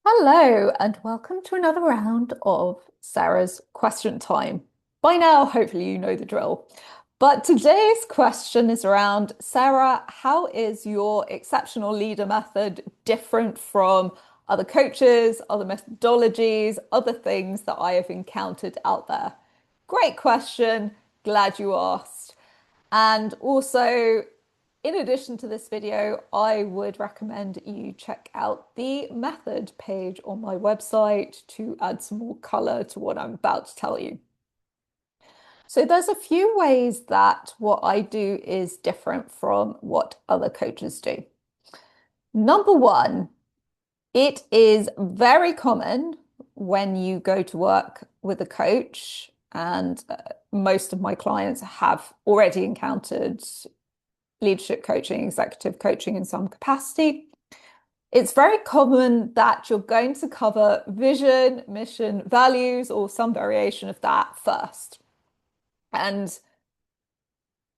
Hello, and welcome to another round of Sarah's question time. By now, hopefully, you know the drill. But today's question is around Sarah, how is your exceptional leader method different from other coaches, other methodologies, other things that I have encountered out there? Great question. Glad you asked. And also, in addition to this video, I would recommend you check out the method page on my website to add some more color to what I'm about to tell you. So there's a few ways that what I do is different from what other coaches do. Number one, it is very common when you go to work with a coach, and most of my clients have already encountered leadership coaching, executive coaching in some capacity. It's very common that you're going to cover vision, mission, values, or some variation of that first. And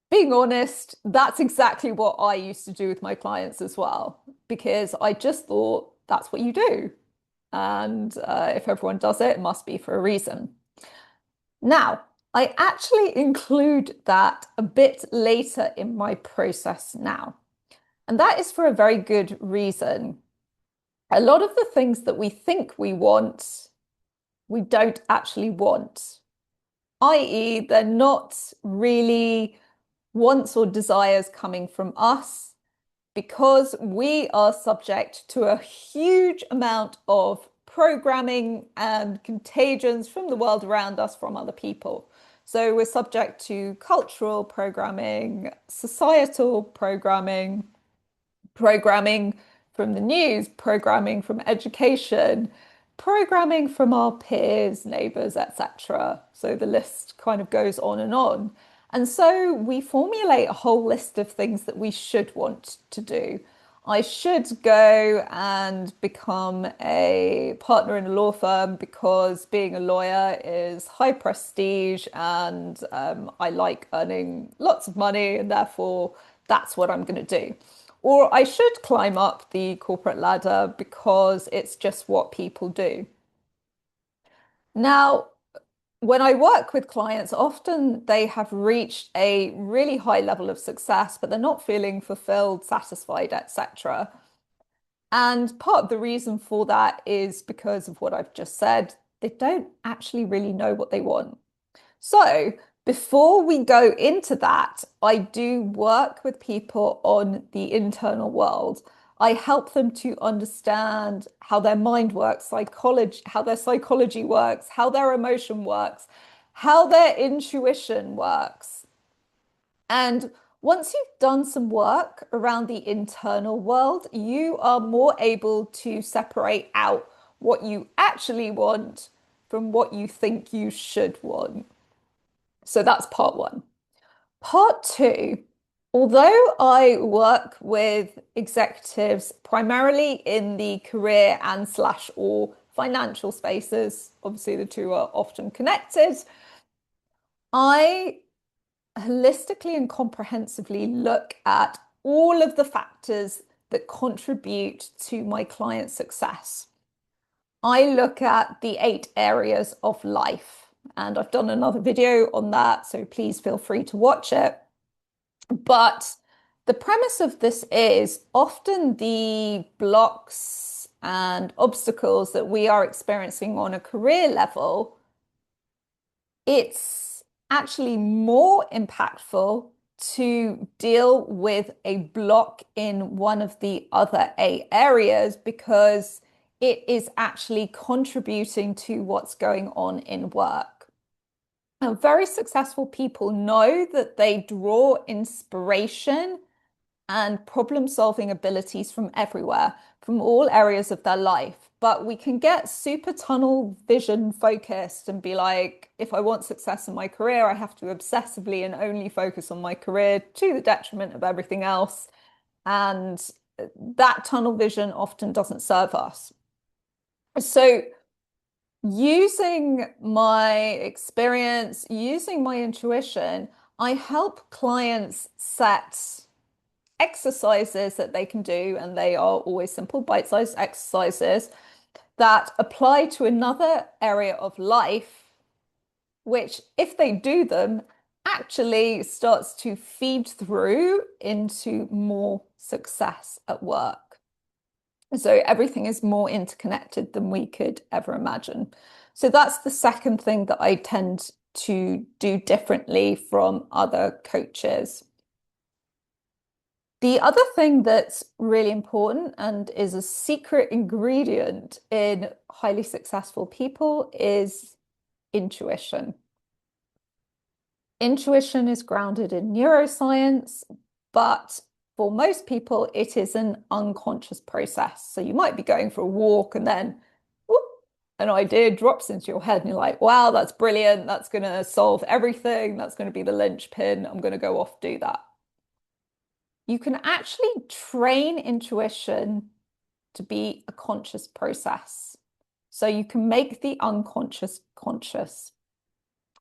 being honest, that's exactly what I used to do with my clients as well, because I just thought that's what you do. And if everyone does it, it must be for a reason. Now, I actually include that a bit later in my process now. And that is for a very good reason. A lot of the things that we think we want, we don't actually want, i.e., they're not really wants or desires coming from us because we are subject to a huge amount of programming and contagions from the world around us from other people. So we're subject to cultural programming, societal programming, programming from the news, programming from education, programming from our peers, neighbors, etc. So the list kind of goes on and on. And so we formulate a whole list of things that we should want to do. I should go and become a partner in a law firm because being a lawyer is high prestige and I like earning lots of money, and therefore that's what I'm going to do. Or I should climb up the corporate ladder because it's just what people do. Now, when I work with clients, often they have reached a really high level of success, but they're not feeling fulfilled, satisfied, etc. And part of the reason for that is because of what I've just said. They don't actually really know what they want. So, before we go into that, I do work with people on the internal world. I help them to understand how their mind works, psychology, how their psychology works, how their emotion works, how their intuition works. And once you've done some work around the internal world, you are more able to separate out what you actually want from what you think you should want. So that's part one. Part two, although I work with executives primarily in the career and slash or financial spaces, obviously the two are often connected, I holistically and comprehensively look at all of the factors that contribute to my client's success. I look at the 8 areas of life, and I've done another video on that, so please feel free to watch it. But the premise of this is often the blocks and obstacles that we are experiencing on a career level, it's actually more impactful to deal with a block in one of the other 8 areas because it is actually contributing to what's going on in work. Now, very successful people know that they draw inspiration and problem-solving abilities from everywhere, from all areas of their life. But we can get super tunnel vision focused and be like, if I want success in my career, I have to obsessively and only focus on my career to the detriment of everything else. And that tunnel vision often doesn't serve us. So using my experience, using my intuition, I help clients set exercises that they can do, and they are always simple bite-sized exercises that apply to another area of life, which, if they do them, actually starts to feed through into more success at work. So everything is more interconnected than we could ever imagine. So that's the second thing that I tend to do differently from other coaches. The other thing that's really important and is a secret ingredient in highly successful people is intuition. Intuition is grounded in neuroscience, but for most people, it is an unconscious process. So you might be going for a walk and then whoop, an idea drops into your head, and you're like, wow, that's brilliant. That's going to solve everything. That's going to be the linchpin. I'm going to go off do that. You can actually train intuition to be a conscious process. So you can make the unconscious conscious.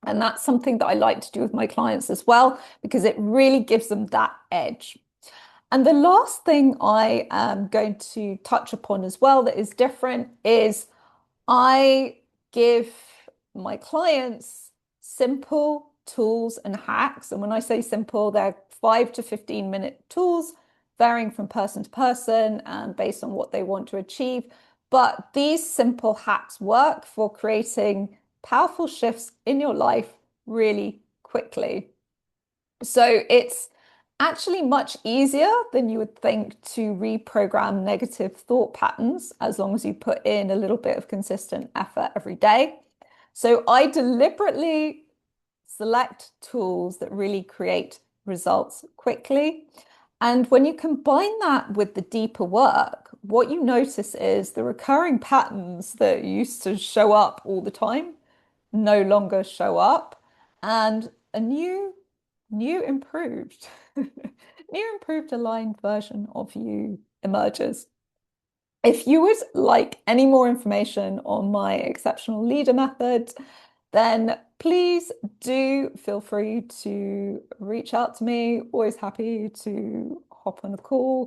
And that's something that I like to do with my clients as well, because it really gives them that edge. And the last thing I am going to touch upon as well that is different is I give my clients simple tools and hacks. And when I say simple, they're 5 to 15 minute tools, varying from person to person and based on what they want to achieve. But these simple hacks work for creating powerful shifts in your life really quickly. So it's actually much easier than you would think to reprogram negative thought patterns as long as you put in a little bit of consistent effort every day. So I deliberately select tools that really create results quickly. And when you combine that with the deeper work, what you notice is the recurring patterns that used to show up all the time no longer show up, and a new improved, new improved aligned version of you emerges. If you would like any more information on my exceptional leader method, then please do feel free to reach out to me. Always happy to hop on a call.